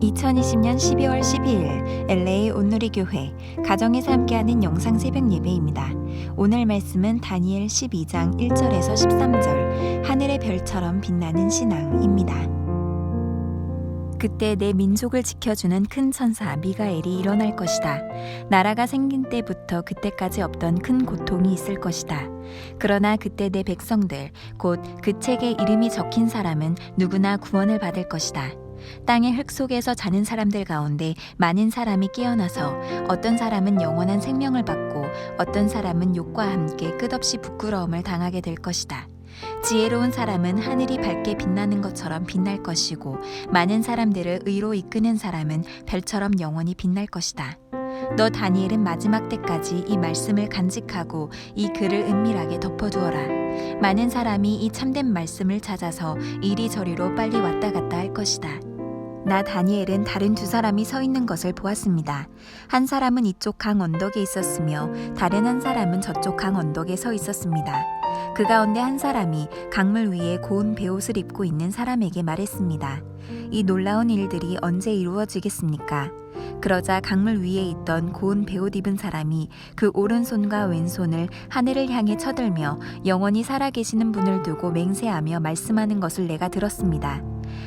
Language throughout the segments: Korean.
2020년 12월 12일 LA 온누리교회 가정에서 함께하는 영상 새벽 예배입니다. 오늘 말씀은 다니엘 12장 1절에서 13절 하늘의 별처럼 빛나는 신앙입니다. 그때 내 민족을 지켜주는 큰 천사 미가엘이 일어날 것이다. 나라가 생긴 때부터 그때까지 없던 큰 고통이 있을 것이다. 그러나 그때 내 백성들 곧 그 책에 이름이 적힌 사람은 누구나 구원을 받을 것이다. 땅의 흙 속에서 자는 사람들 가운데 많은 사람이 깨어나서 어떤 사람은 영원한 생명을 받고 어떤 사람은 욕과 함께 끝없이 부끄러움을 당하게 될 것이다. 지혜로운 사람은 하늘이 밝게 빛나는 것처럼 빛날 것이고 많은 사람들을 의로 이끄는 사람은 별처럼 영원히 빛날 것이다. 너 다니엘은 마지막 때까지 이 말씀을 간직하고 이 글을 은밀하게 덮어두어라. 많은 사람이 이 참된 말씀을 찾아서 이리저리로 빨리 왔다 갔다 할 것이다. 나 다니엘은 다른 두 사람이 서 있는 것을 보았습니다. 한 사람은 이쪽 강 언덕에 있었으며 다른 한 사람은 저쪽 강 언덕에 서 있었습니다. 그 가운데 한 사람이 강물 위에 고운 베옷을 입고 있는 사람에게 말했습니다. 이 놀라운 일들이 언제 이루어지겠습니까? 그러자 강물 위에 있던 고운 베옷 입은 사람이 그 오른손과 왼손을 하늘을 향해 쳐들며 영원히 살아계시는 분을 두고 맹세하며 말씀하는 것을 내가 들었습니다.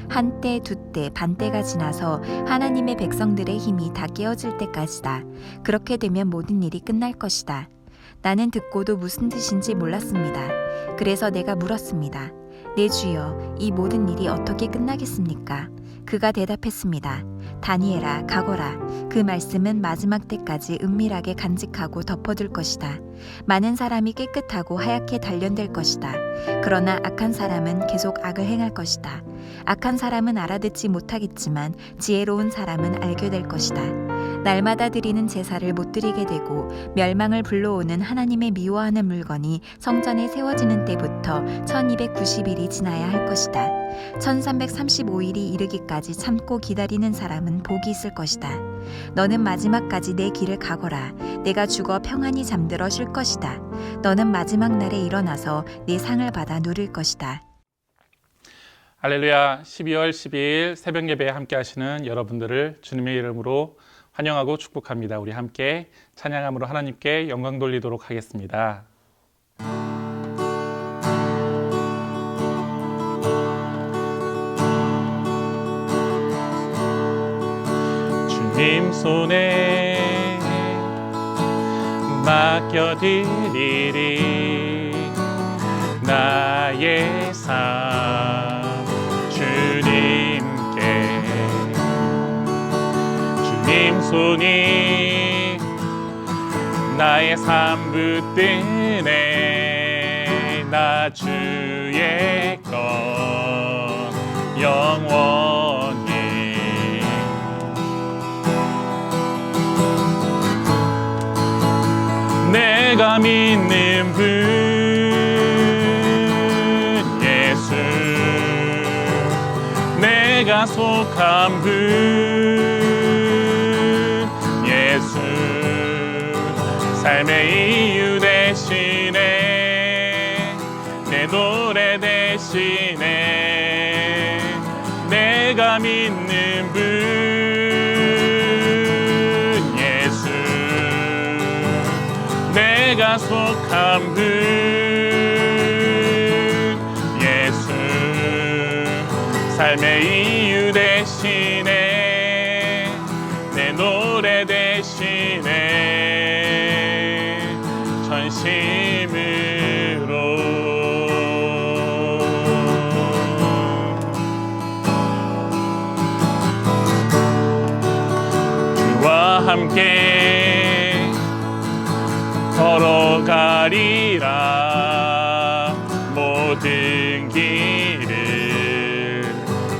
한때, 두때, 반때가 지나서 하나님의 백성들의 힘이 다 깨어질 때까지다. 그렇게 되면 모든 일이 끝날 것이다. 나는 듣고도 무슨 뜻인지 몰랐습니다. 그래서 내가 물었습니다. 내 주여, 이 모든 일이 어떻게 끝나겠습니까? 그가 대답했습니다. 다니엘아, 가거라. 그 말씀은 마지막 때까지 은밀하게 간직하고 덮어둘 것이다. 많은 사람이 깨끗하고 하얗게 단련될 것이다. 그러나 악한 사람은 계속 악을 행할 것이다. 악한 사람은 알아듣지 못하겠지만 지혜로운 사람은 알게 될 것이다. 날마다 드리는 제사를 못 드리게 되고 멸망을 불러오는 하나님의 미워하는 물건이 성전에 세워지는 때부터 1290일이 지나야 할 것이다. 1335일이 이르기까지 참고 기다리는 사람은 복이 있을 것이다. 너는 마지막까지 내 길을 가거라. 내가 죽어 평안히 잠들어 쉴 것이다. 너는 마지막 날에 일어나서 내 상을 받아 누릴 것이다. 할렐루야. 12월 12일 새벽 예배에 함께 하시는 여러분들을 주님의 이름으로 환영하고 축복합니다. 우리 함께 찬양함으로 하나님께 영광 돌리도록 하겠습니다. 주님 손에 맡겨드리리 나의 삶 주님께 주님 손이 나의 삶 붙드네 나 주의 것 영원히 내가 믿는 분 예수 내가 속한 분 예수 삶의 이유 대신에 내 노래 대신에 내가 믿는 분 예수 내가 속한 분 예수 삶의 이유 대신에 내 노래 대신에 전심으로 주와 함께 걸어가리라 모든 길을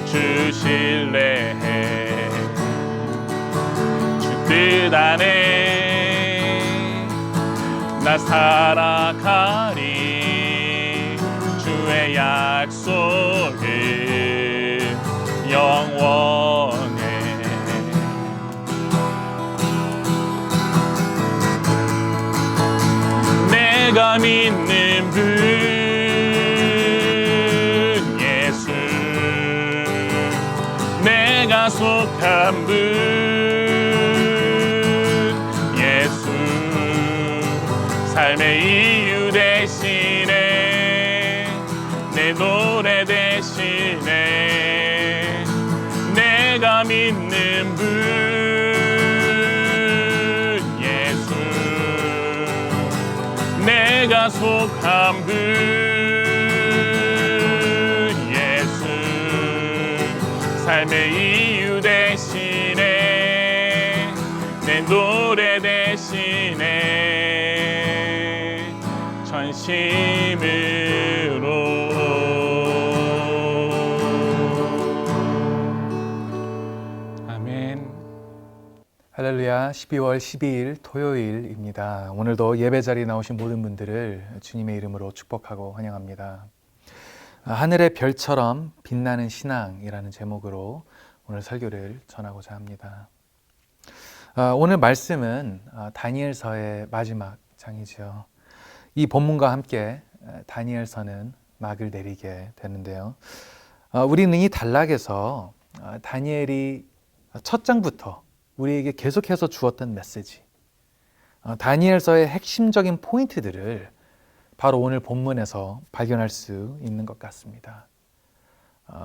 주실래 주 뜻 안에 나 살아가리 주의 약속은 영원해 내가 믿는 분 예수 내가 속한 분 예수 삶의 이유 대신에 내 노래 대신에 내가 믿는 분 예수 내가 속한 분 예수 삶의 이유 대신에 내 노래 대신에 전심으로 아멘. 할렐루야. 12월 12일 토요일입니다. 오늘도 예배 자리에 나오신 모든 분들을 주님의 이름으로 축복하고 환영합니다. 하늘의 별처럼 빛나는 신앙이라는 제목으로 오늘 설교를 전하고자 합니다. 오늘 말씀은 다니엘서의 마지막 장이죠. 이 본문과 함께 다니엘서는 막을 내리게 되는데요. 우리는 이 단락에서 다니엘이 첫 장부터 우리에게 계속해서 주었던 메시지, 다니엘서의 핵심적인 포인트들을 바로 오늘 본문에서 발견할 수 있는 것 같습니다.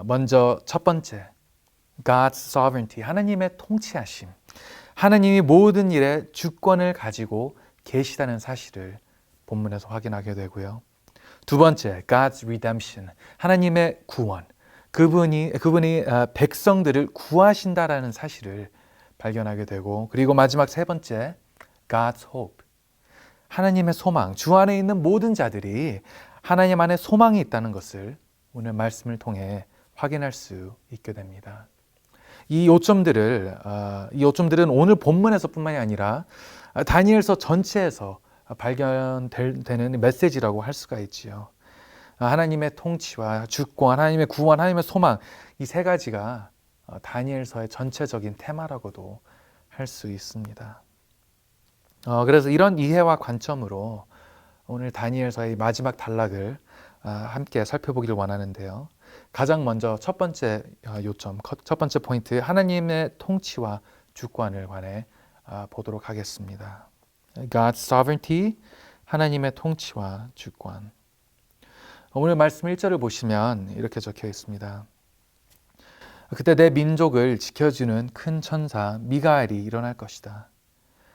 먼저 첫 번째, God's sovereignty, 하나님의 통치하심. 하나님이 모든 일에 주권을 가지고 계시다는 사실을 본문에서 확인하게 되고요. 두 번째, God's redemption, 하나님의 구원. 그분이 백성들을 구하신다라는 사실을 발견하게 되고, 그리고 마지막 세 번째, God's hope, 하나님의 소망, 주 안에 있는 모든 자들이 하나님 안에 소망이 있다는 것을 오늘 말씀을 통해 확인할 수 있게 됩니다. 이 요점들은 오늘 본문에서뿐만이 아니라 다니엘서 전체에서 발견되는 메시지라고 할 수가 있지요. 하나님의 통치와 주권, 하나님의 구원, 하나님의 소망, 이 세 가지가 다니엘서의 전체적인 테마라고도 할 수 있습니다. 그래서 이런 이해와 관점으로 오늘 다니엘서의 마지막 단락을 함께 살펴보기를 원하는데요. 가장 먼저 첫 번째 요점, 첫 번째 포인트, 하나님의 통치와 주권을 관해 보도록 하겠습니다. God's sovereignty, 하나님의 통치와 주권. 오늘 말씀 1절을 보시면 이렇게 적혀 있습니다. 그때 내 민족을 지켜주는 큰 천사 미가엘이 일어날 것이다.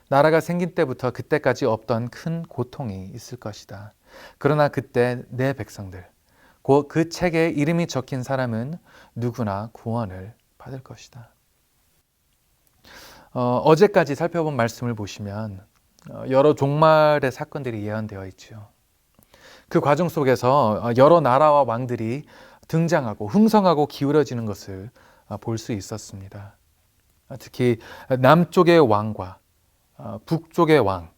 나라가 생긴 때부터 그때까지 없던 큰 고통이 있을 것이다. 그러나 그때 내 백성들, 곧 그 책에 이름이 적힌 사람은 누구나 구원을 받을 것이다. 어제까지 살펴본 말씀을 보시면 여러 종말의 사건들이 예언되어 있죠. 그 과정 속에서 여러 나라와 왕들이 등장하고 흥성하고 기울어지는 것을 볼 수 있었습니다. 특히 남쪽의 왕과 북쪽의 왕,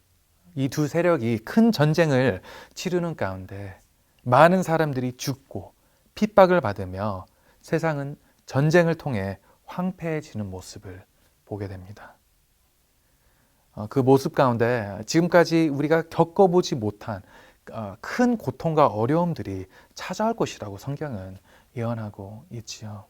이 두 세력이 큰 전쟁을 치르는 가운데 많은 사람들이 죽고 핍박을 받으며 세상은 전쟁을 통해 황폐해지는 모습을 보게 됩니다. 그 모습 가운데 지금까지 우리가 겪어보지 못한 큰 고통과 어려움들이 찾아올 것이라고 성경은 예언하고 있지요.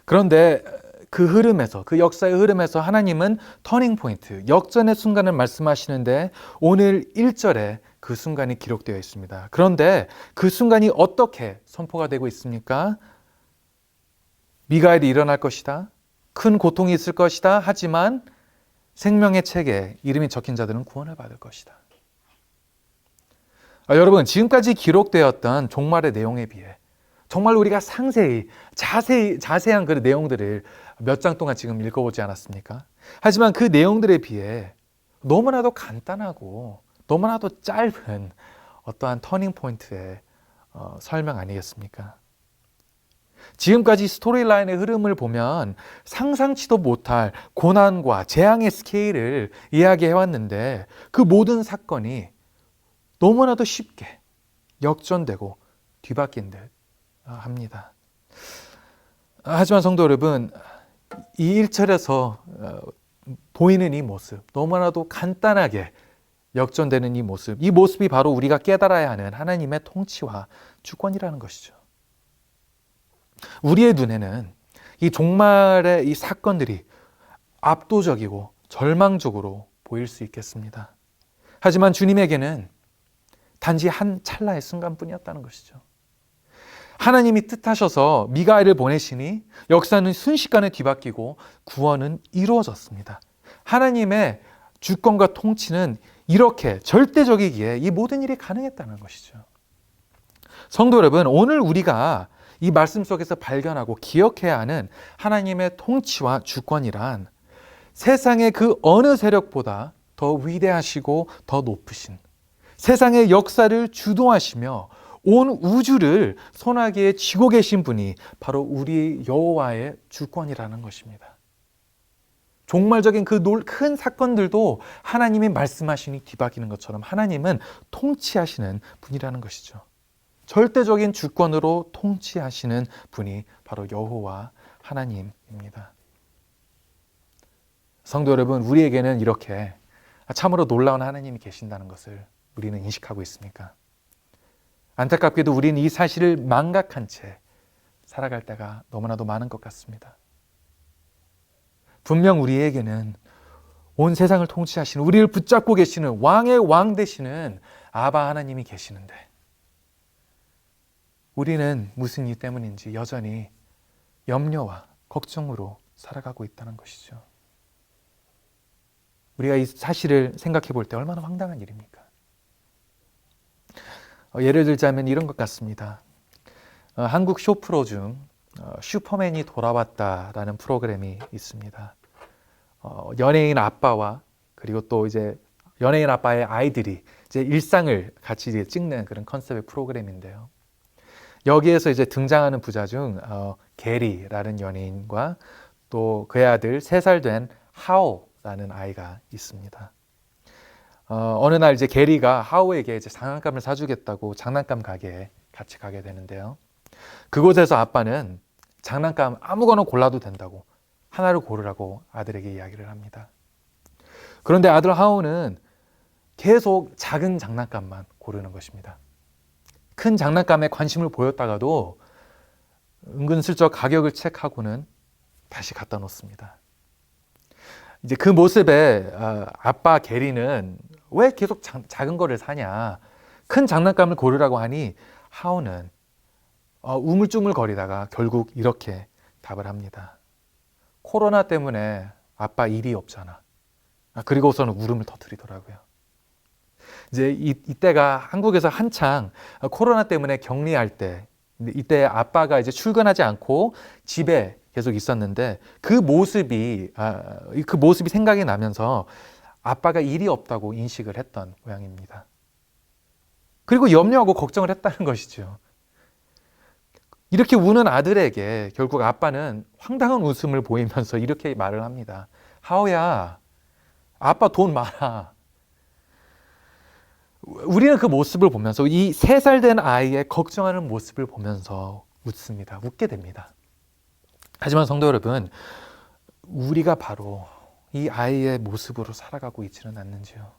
그런데 그 흐름에서, 그 역사의 흐름에서 하나님은 터닝 포인트, 역전의 순간을 말씀하시는데 오늘 1절에 그 순간이 기록되어 있습니다. 그런데 그 순간이 어떻게 선포가 되고 있습니까? 미가엘이 일어날 것이다. 큰 고통이 있을 것이다. 하지만 생명의 책에 이름이 적힌 자들은 구원을 받을 것이다. 여러분, 지금까지 기록되었던 종말의 내용에 비해 정말 우리가 상세히 자세한 그 내용들을 몇 장 동안 지금 읽어보지 않았습니까? 하지만 그 내용들에 비해 너무나도 간단하고 너무나도 짧은 어떠한 터닝 포인트의 설명 아니겠습니까? 지금까지 스토리라인의 흐름을 보면 상상치도 못할 고난과 재앙의 스케일을 이야기해왔는데 그 모든 사건이 너무나도 쉽게 역전되고 뒤바뀐 듯 합니다. 하지만 성도 여러분, 이 1절에서 보이는 이 모습, 너무나도 간단하게 역전되는 이 모습이 바로 우리가 깨달아야 하는 하나님의 통치와 주권이라는 것이죠. 우리의 눈에는 이 종말의 이 사건들이 압도적이고 절망적으로 보일 수 있겠습니다. 하지만 주님에게는 단지 한 찰나의 순간뿐이었다는 것이죠. 하나님이 뜻하셔서 미가엘을 보내시니 역사는 순식간에 뒤바뀌고 구원은 이루어졌습니다. 하나님의 주권과 통치는 이렇게 절대적이기에 이 모든 일이 가능했다는 것이죠. 성도 여러분, 오늘 우리가 이 말씀 속에서 발견하고 기억해야 하는 하나님의 통치와 주권이란 세상의 그 어느 세력보다 더 위대하시고 더 높으신, 세상의 역사를 주도하시며 온 우주를 손아귀에 쥐고 계신 분이 바로 우리 여호와의 주권이라는 것입니다. 종말적인 그 큰 사건들도 하나님이 말씀하시니 뒤바뀌는 것처럼 하나님은 통치하시는 분이라는 것이죠. 절대적인 주권으로 통치하시는 분이 바로 여호와 하나님입니다. 성도 여러분, 우리에게는 이렇게 참으로 놀라운 하나님이 계신다는 것을 우리는 인식하고 있습니까? 안타깝게도 우리는 이 사실을 망각한 채 살아갈 때가 너무나도 많은 것 같습니다. 분명 우리에게는 온 세상을 통치하시는, 우리를 붙잡고 계시는 왕의 왕 되시는 아바 하나님이 계시는데 우리는 무슨 이유 때문인지 여전히 염려와 걱정으로 살아가고 있다는 것이죠. 우리가 이 사실을 생각해 볼 때 얼마나 황당한 일입니까? 예를 들자면 이런 것 같습니다. 한국 쇼프로 중 슈퍼맨이 돌아왔다라는 프로그램이 있습니다. 연예인 아빠와 그리고 또 이제 연예인 아빠의 아이들이 이제 일상을 같이 이제 찍는 그런 컨셉의 프로그램인데요. 여기에서 이제 등장하는 부자 중 게리라는 연예인과 또 그의 아들 3살 된 하오라는 아이가 있습니다. 어느 날 이제 게리가 하오에게 이제 장난감을 사주겠다고 장난감 가게에 같이 가게 되는데요. 그곳에서 아빠는 장난감 아무거나 골라도 된다고 하나를 고르라고 아들에게 이야기를 합니다. 그런데 아들 하오는 계속 작은 장난감만 고르는 것입니다. 큰 장난감에 관심을 보였다가도 은근슬쩍 가격을 체크하고는 다시 갖다 놓습니다. 이제 그 모습에 아빠 게리는 왜 계속 작은 거를 사냐, 큰 장난감을 고르라고 하니 하오는 우물쭈물 거리다가 결국 이렇게 답을 합니다. 코로나 때문에 아빠 일이 없잖아. 그리고서는 울음을 터뜨리더라고요. 이제 이때가 한국에서 한창 코로나 때문에 격리할 때, 이때 아빠가 이제 출근하지 않고 집에 계속 있었는데 그 모습이 생각이 나면서 아빠가 일이 없다고 인식을 했던 모양입니다. 그리고 염려하고 걱정을 했다는 것이죠. 이렇게 우는 아들에게 결국 아빠는 황당한 웃음을 보이면서 이렇게 말을 합니다. 하오야, 아빠 돈 많아. 우리는 그 모습을 보면서, 이 3살 된 아이의 걱정하는 모습을 보면서 웃습니다. 웃게 됩니다. 하지만 성도 여러분, 우리가 바로 이 아이의 모습으로 살아가고 있지는 않는지요.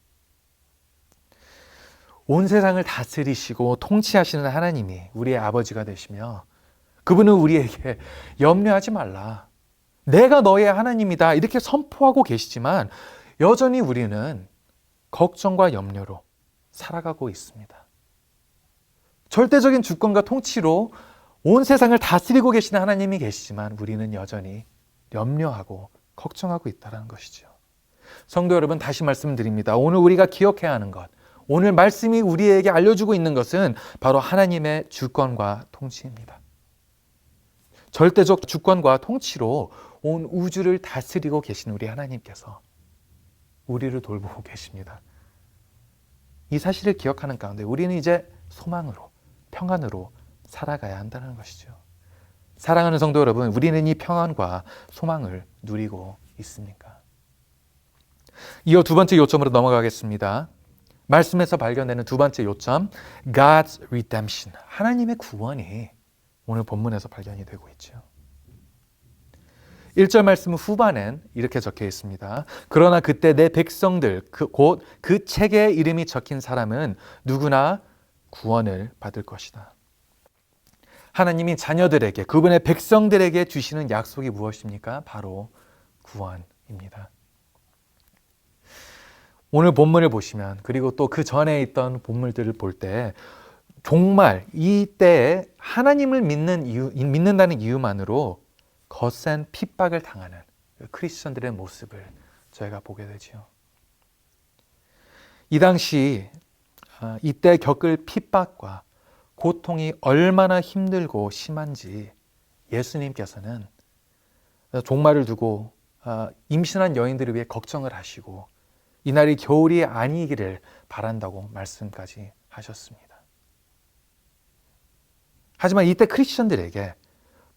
온 세상을 다스리시고 통치하시는 하나님이 우리의 아버지가 되시며 그분은 우리에게 염려하지 말라, 내가 너의 하나님이다 이렇게 선포하고 계시지만 여전히 우리는 걱정과 염려로 살아가고 있습니다. 절대적인 주권과 통치로 온 세상을 다스리고 계시는 하나님이 계시지만 우리는 여전히 염려하고 걱정하고 있다는 것이죠. 성도 여러분, 다시 말씀드립니다. 오늘 우리가 기억해야 하는 것, 오늘 말씀이 우리에게 알려주고 있는 것은 바로 하나님의 주권과 통치입니다. 절대적 주권과 통치로 온 우주를 다스리고 계신 우리 하나님께서 우리를 돌보고 계십니다. 이 사실을 기억하는 가운데 우리는 이제 소망으로, 평안으로 살아가야 한다는 것이죠. 사랑하는 성도 여러분, 우리는 이 평안과 소망을 누리고 있습니까? 이어 두 번째 요점으로 넘어가겠습니다. 말씀에서 발견되는 두 번째 요점, God's redemption, 하나님의 구원이 오늘 본문에서 발견이 되고 있죠. 1절 말씀 후반엔 이렇게 적혀 있습니다. 그러나 그때 내 백성들, 곧 그 책에 이름이 적힌 사람은 누구나 구원을 받을 것이다. 하나님이 자녀들에게, 그분의 백성들에게 주시는 약속이 무엇입니까? 바로 구원입니다. 오늘 본문을 보시면, 그리고 또 그 전에 있던 본문들을 볼 때 정말 이때에 하나님을 믿는다는 이유만으로 거센 핍박을 당하는 크리스천들의 모습을 저희가 보게 되죠. 이 당시 이때 겪을 핍박과 고통이 얼마나 힘들고 심한지 예수님께서는 종말을 두고 임신한 여인들을 위해 걱정을 하시고 이날이 겨울이 아니기를 바란다고 말씀까지 하셨습니다. 하지만 이때 크리스천들에게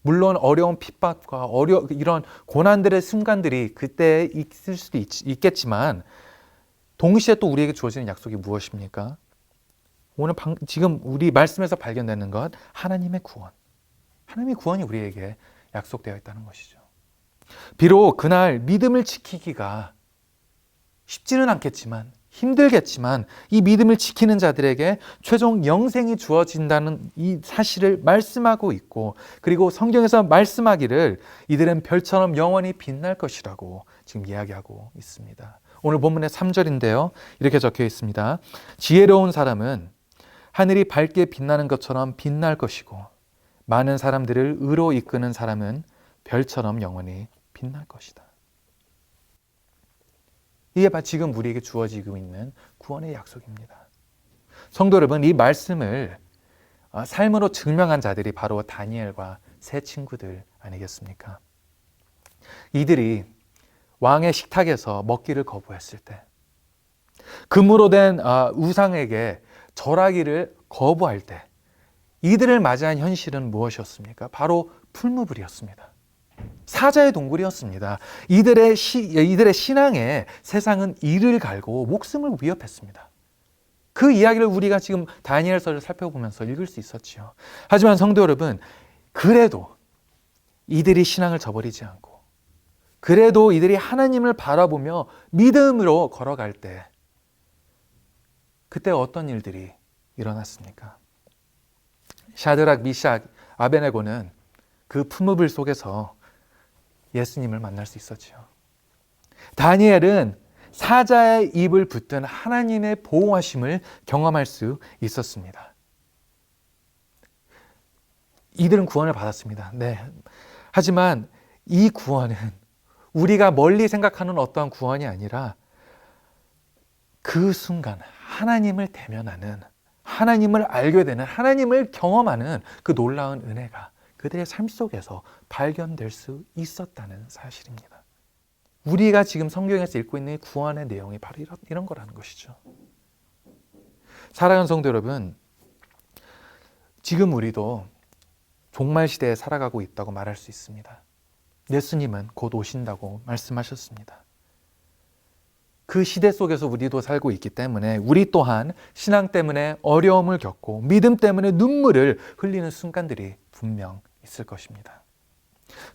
물론 어려운 핍박과 이런 고난들의 순간들이 그때 있을 수도 있겠지만 동시에 또 우리에게 주어지는 약속이 무엇입니까? 오늘 지금 우리 말씀에서 발견되는 것, 하나님의 구원. 하나님의 구원이 우리에게 약속되어 있다는 것이죠. 비록 그날 믿음을 지키기가 쉽지는 않겠지만, 힘들겠지만 이 믿음을 지키는 자들에게 최종 영생이 주어진다는 이 사실을 말씀하고 있고, 그리고 성경에서 말씀하기를 이들은 별처럼 영원히 빛날 것이라고 지금 이야기하고 있습니다. 오늘 본문의 3절인데요. 이렇게 적혀 있습니다. 지혜로운 사람은 하늘이 밝게 빛나는 것처럼 빛날 것이고 많은 사람들을 의로 이끄는 사람은 별처럼 영원히 빛날 것이다. 이게 지금 우리에게 주어지고 있는 구원의 약속입니다. 성도 여러분, 이 말씀을 삶으로 증명한 자들이 바로 다니엘과 세 친구들 아니겠습니까? 이들이 왕의 식탁에서 먹기를 거부했을 때, 금으로 된 우상에게 절하기를 거부할 때 이들을 맞이한 현실은 무엇이었습니까? 바로 풀무불이었습니다. 사자의 동굴이었습니다. 이들의 신앙에 세상은 이를 갈고 목숨을 위협했습니다. 그 이야기를 우리가 지금 다니엘서를 살펴보면서 읽을 수 있었지요. 하지만 성도 여러분, 그래도 이들이 신앙을 저버리지 않고, 그래도 이들이 하나님을 바라보며 믿음으로 걸어갈 때, 그때 어떤 일들이 일어났습니까? 샤드락, 미샥, 아베네고는 그 풀무불 속에서 예수님을 만날 수 있었지요. 다니엘은 사자의 입을 붙든 하나님의 보호하심을 경험할 수 있었습니다. 이들은 구원을 받았습니다. 네. 하지만 이 구원은 우리가 멀리 생각하는 어떠한 구원이 아니라 그 순간 하나님을 대면하는, 하나님을 알게 되는, 하나님을 경험하는 그 놀라운 은혜가 그들의 삶 속에서 발견될 수 있었다는 사실입니다. 우리가 지금 성경에서 읽고 있는 구원의 내용이 바로 이런 거라는 것이죠. 사랑하는 성도 여러분, 지금 우리도 종말 시대에 살아가고 있다고 말할 수 있습니다. 예수님은 곧 오신다고 말씀하셨습니다. 그 시대 속에서 우리도 살고 있기 때문에 우리 또한 신앙 때문에 어려움을 겪고 믿음 때문에 눈물을 흘리는 순간들이 분명 있을 것입니다.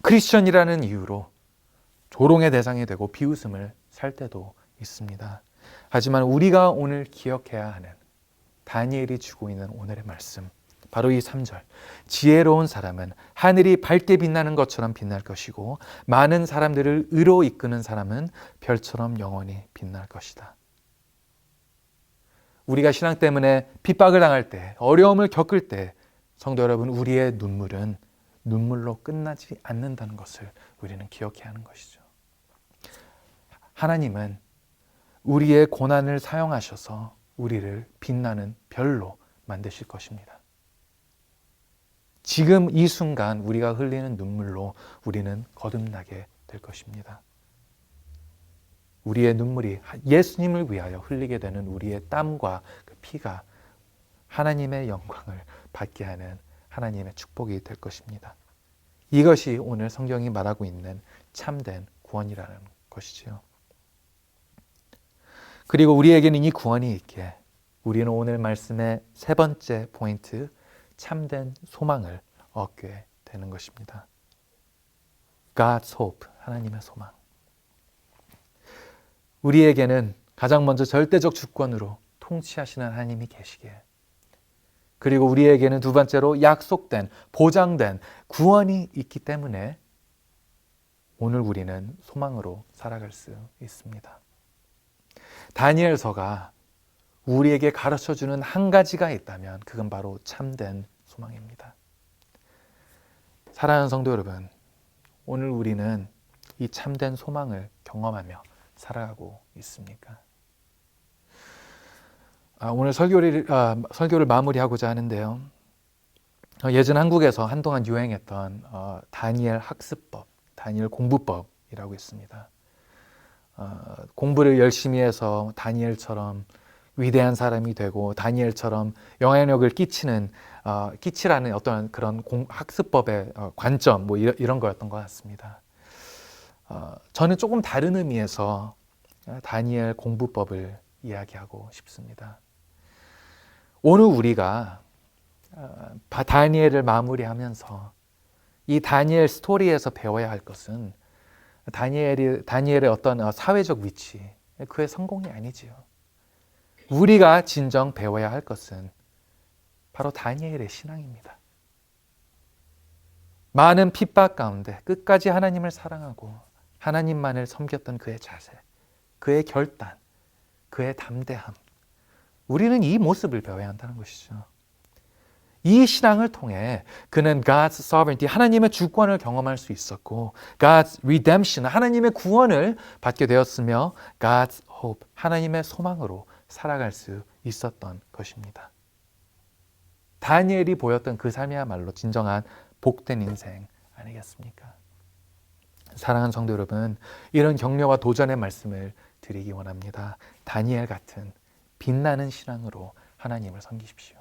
크리스천이라는 이유로 조롱의 대상이 되고 비웃음을 살 때도 있습니다. 하지만 우리가 오늘 기억해야 하는 다니엘이 주고 있는 오늘의 말씀, 바로 이 3절. 지혜로운 사람은 하늘이 밝게 빛나는 것처럼 빛날 것이고 많은 사람들을 의로 이끄는 사람은 별처럼 영원히 빛날 것이다. 우리가 신앙 때문에 핍박을 당할 때, 어려움을 겪을 때, 성도 여러분, 우리의 눈물은 눈물로 끝나지 않는다는 것을 우리는 기억해야 하는 것이죠. 하나님은 우리의 고난을 사용하셔서 우리를 빛나는 별로 만드실 것입니다. 지금 이 순간 우리가 흘리는 눈물로 우리는 거듭나게 될 것입니다. 우리의 눈물이 예수님을 위하여 흘리게 되는 우리의 땀과 그 피가 하나님의 영광을 받게 하는 하나님의 축복이 될 것입니다. 이것이 오늘 성경이 말하고 있는 참된 구원이라는 것이지요. 그리고 우리에게는 이 구원이 있기에 우리는 오늘 말씀의 세 번째 포인트, 참된 소망을 얻게 되는 것입니다. God's hope, 하나님의 소망. 우리에게는 가장 먼저 절대적 주권으로 통치하시는 하나님이 계시기에 그리고 우리에게는 두 번째로 약속된, 보장된 구원이 있기 때문에 오늘 우리는 소망으로 살아갈 수 있습니다. 다니엘서가 우리에게 가르쳐주는 한 가지가 있다면 그건 바로 참된 소망입니다. 사랑하는 성도 여러분, 오늘 우리는 이 참된 소망을 경험하며 살아가고 있습니까? 오늘 설교를 마무리하고자 하는데요. 예전 한국에서 한동안 유행했던 다니엘 학습법, 다니엘 공부법이라고 있습니다. 공부를 열심히 해서 다니엘처럼 위대한 사람이 되고 다니엘처럼 영향력을 끼치라는 어떤 그런 학습법의 관점 이런 거였던 것 같습니다. 저는 조금 다른 의미에서 다니엘 공부법을 이야기하고 싶습니다. 오늘 우리가 다니엘을 마무리하면서 이 다니엘 스토리에서 배워야 할 것은 다니엘의 어떤 사회적 위치, 그의 성공이 아니지요. 우리가 진정 배워야 할 것은 바로 다니엘의 신앙입니다. 많은 핍박 가운데 끝까지 하나님을 사랑하고 하나님만을 섬겼던 그의 자세, 그의 결단, 그의 담대함. 우리는 이 모습을 배워야 한다는 것이죠. 이 신앙을 통해 그는 God's sovereignty, 하나님의 주권을 경험할 수 있었고 God's redemption, 하나님의 구원을 받게 되었으며 God's hope, 하나님의 소망으로 살아갈 수 있었던 것입니다. 다니엘이 보였던 그 삶이야말로 진정한 복된 인생 아니겠습니까? 사랑하는 성도 여러분, 이런 격려와 도전의 말씀을 드리기 원합니다. 다니엘 같은 빛나는 신앙으로 하나님을 섬기십시오.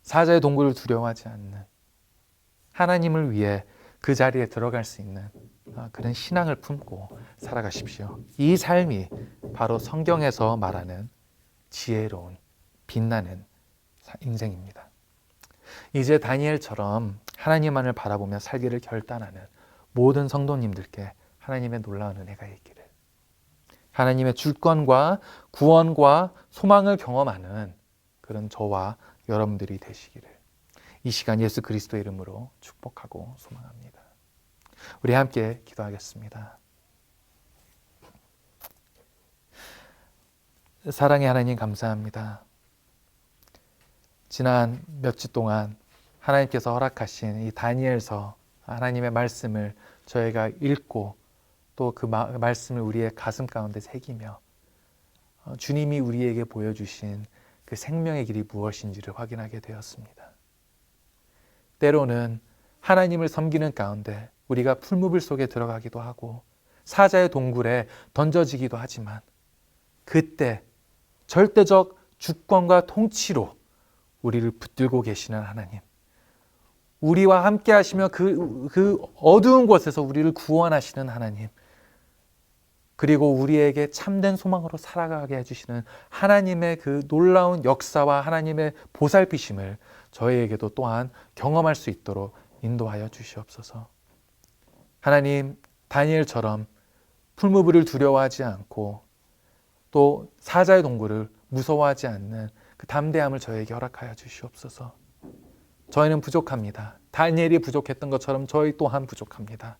사자의 동굴을 두려워하지 않는, 하나님을 위해 그 자리에 들어갈 수 있는 그런 신앙을 품고 살아가십시오. 이 삶이 바로 성경에서 말하는 지혜로운 빛나는 인생입니다. 이제 다니엘처럼 하나님만을 바라보며 살기를 결단하는 모든 성도님들께 하나님의 놀라운 은혜가 있기를, 하나님의 주권과 구원과 소망을 경험하는 그런 저와 여러분들이 되시기를 이 시간 예수 그리스도의 이름으로 축복하고 소망합니다. 우리 함께 기도하겠습니다. 사랑의 하나님, 감사합니다. 지난 며칠 동안 하나님께서 허락하신 이 다니엘서, 하나님의 말씀을 저희가 읽고 또 그 말씀을 우리의 가슴 가운데 새기며 주님이 우리에게 보여주신 그 생명의 길이 무엇인지를 확인하게 되었습니다. 때로는 하나님을 섬기는 가운데 우리가 풀무불 속에 들어가기도 하고 사자의 동굴에 던져지기도 하지만 그때 절대적 주권과 통치로 우리를 붙들고 계시는 하나님, 우리와 함께 하시며 그 어두운 곳에서 우리를 구원하시는 하나님, 그리고 우리에게 참된 소망으로 살아가게 해주시는 하나님의 그 놀라운 역사와 하나님의 보살피심을 저희에게도 또한 경험할 수 있도록 인도하여 주시옵소서. 하나님, 다니엘처럼 풀무불을 두려워하지 않고 또 사자의 동굴을 무서워하지 않는 그 담대함을 저에게 허락하여 주시옵소서. 저희는 부족합니다. 다니엘이 부족했던 것처럼 저희 또한 부족합니다.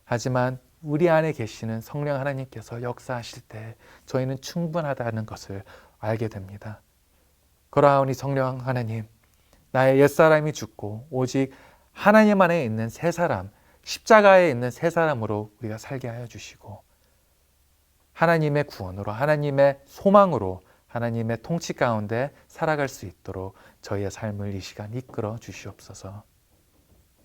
하지만 우리 안에 계시는 성령 하나님께서 역사하실 때 저희는 충분하다는 것을 알게 됩니다. 그러하오니 성령 하나님, 나의 옛사람이 죽고 오직 하나님 안에 있는 새 사람, 십자가에 있는 새 사람으로 우리가 살게 하여 주시고 하나님의 구원으로, 하나님의 소망으로, 하나님의 통치 가운데 살아갈 수 있도록 저희의 삶을 이 시간 이끌어 주시옵소서.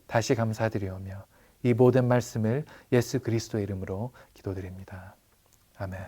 다시 감사드리오며 이 모든 말씀을 예수 그리스도의 이름으로 기도드립니다. 아멘.